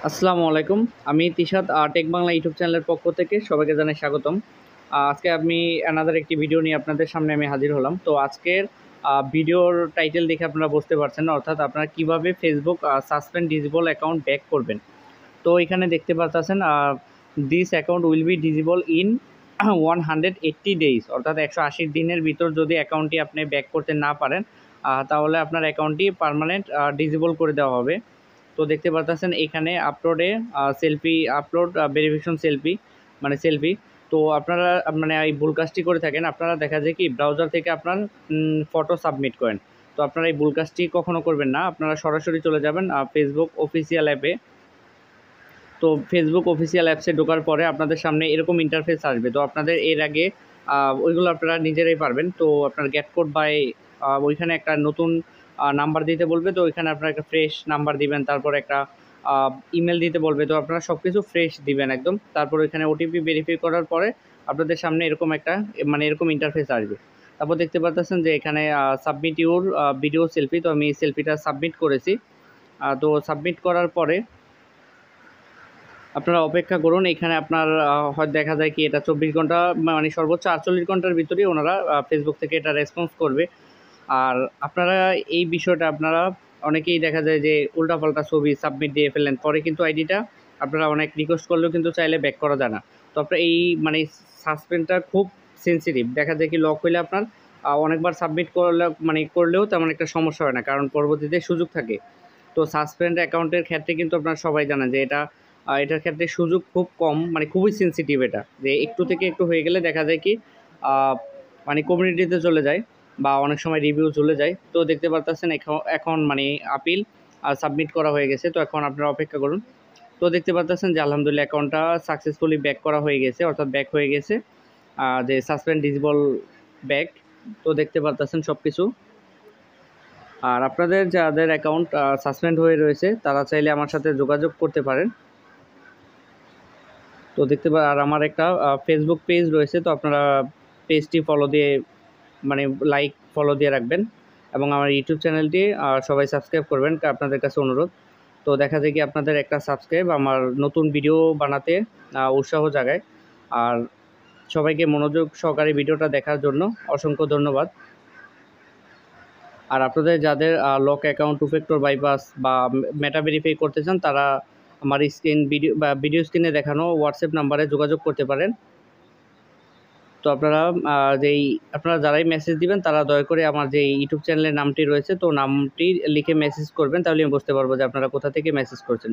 আসসালামু আলাইকুম। আমি তিশাত টেক বাংলা ইউটিউব চ্যানেলের পক্ষ থেকে সবাইকে জানাই স্বাগতম। আজকে আমি অ্যানাদার একটি ভিডিও নিয়ে আপনাদের সামনে আমি হাজির হলাম। তো আজকের ভিডিওর টাইটেল দেখে আপনারা বুঝতে পারছেন, অর্থাৎ আপনারা কিভাবে Facebook suspend disable account back করবেন। তো এখানে দেখতে পাচ্ছেন this account will be disable in 180 days, অর্থাৎ 180 দিনের ভিতর যদি অ্যাকাউন্টটি আপনি ব্যাক করতে না পারেন তাহলে আপনার অ্যাকাউন্টটি পার্মানেন্ট ডিসেবল করে দেওয়া হবে। তো দেখতে পাচ্ছেন এখানে আপলোডে সেলফি আপলোড ভেরিফিকেশন সেলফি। তো আপনারা মানে এই ভুল কাজটি করে থাকেন, আপনারা দেখা যায় কি ব্রাউজার থেকে আপনার ফটো সাবমিট করেন। তো আপনারা এই ভুল কাজটি কখনো করবেন না, আপনারা সরাসরি চলে যাবেন ফেসবুক অফিসিয়াল অ্যাপে। তো ফেসবুক অফিসিয়াল অ্যাপসে ঢোকার পরে আপনাদের সামনে এরকম ইন্টারফেস আসবে। তো আপনাদের এর আগে ওইগুলো আপনারা নিজেরাই পারবেন। তো আপনার গেট কোড বাই ওইখানে একটা নতুন নাম্বার দিতে বলবে। তো ওইখানে আপনারা একটা ফ্রেশ নাম্বার দিবেন, তারপর একটা ইমেল দিতে বলবে। তো আপনারা সব কিছু ফ্রেশ দিবেন একদম। তারপর ওইখানে ওটিপি ভেরিফাই করার পরে আপনাদের সামনে এরকম একটা এরকম ইন্টারফেস আসবে। তারপর দেখতে পাচ্ছেন যে এখানে সাবমিট ইউর ভিডিও সেলফি। তো আমি এই সেলফিটা সাবমিট করেছি। তো সাবমিট করার পরে আপনারা অপেক্ষা করুন। এখানে আপনার হয়তো দেখা যায় কি এটা 24 ঘন্টা মানে সর্বোচ্চ 48 ঘন্টার ভিতরেই ওনারা ফেসবুক থেকে এটা রেসপন্স করবে। আর আপনারা এই বিষয়টা আপনারা অনেকেই দেখা যায় যে উল্টাপাল্টা ছবি সাবমিট দিয়ে ফেললেন, পরে কিন্তু আইডিটা আপনারা অনেক রিকোয়েস্ট করলেও কিন্তু চাইলে ব্যাক করা যায় না। তো আপনার এই সাসপেন্ডটা খুব সেন্সিটিভ। দেখা যায় কি লক হইলে আপনার অনেকবার সাবমিট করলেও তেমন একটা সমস্যা হয় না, কারণ পরবর্তীতে সুযোগ থাকে। তো সাসপেন্ড অ্যাকাউন্টের ক্ষেত্রে কিন্তু আপনারা সবাই জানেন যে এটার ক্ষেত্রে সুযোগ খুব কম, খুবই সেন্সিটিভ। এটা যে একটু থেকে একটু হয়ে গেলে দেখা যায় কি কমিউনিটিতে চলে যায় বা অনেক সময় রিভিউ চলে যায়। তো দেখতে পারতেছেন এখন আপিল সাবমিট করা হয়ে গেছে। তো এখন আপনারা অপেক্ষা করুন। তো দেখতে পারতেছেন যে আলহামদুলিল্লাহ অ্যাকাউন্টটা সাকসেসফুলি ব্যাক করা হয়ে গেছে, অর্থাৎ ব্যাক হয়ে গেছে যে সাসপেন্ড ডিসেবল ব্যাক। তো দেখতে পারতেছেন সব কিছু। আর আপনাদের যাদের অ্যাকাউন্ট সাসপেন্ড হয়ে রয়েছে তারা চাইলে আমার সাথে যোগাযোগ করতে পারেন। তো আর আমার একটা ফেসবুক পেজ রয়েছে। তো আপনারা পেজটি ফলো দিয়ে লাইক ফলো দিয়ে রাখবেন, এবং আমার ইউটিউব চ্যানেলটি সবাই সাবস্ক্রাইব করবেন, আপনাদের কাছে অনুরোধ। তো দেখা যায় কি আপনাদের একটা সাবস্ক্রাইব আমার নতুন ভিডিও বানাতে উৎসাহ জাগায়। আর সবাইকে মনোযোগ সহকারে ভিডিওটা দেখার জন্য অসংখ্য ধন্যবাদ। আর আপনাদের যাদের lock account, two factor bypass বা মেটা ভেরিফাই করতে চান তারা আমার ভিডিও স্ক্রিনে দেখানো হোয়াটসঅ্যাপ নাম্বারে যোগাযোগ করতে পারেন। তো আপনারা যারাই মেসেজ দিবেন তারা দয়া করে আমার যে ইউটিউব চ্যানেলের নামটি রয়েছে তো নামটি লিখে মেসেজ করবেন, তাহলে আমি বুঝতে পারবো যে আপনারা কোথা থেকে মেসেজ করছেন।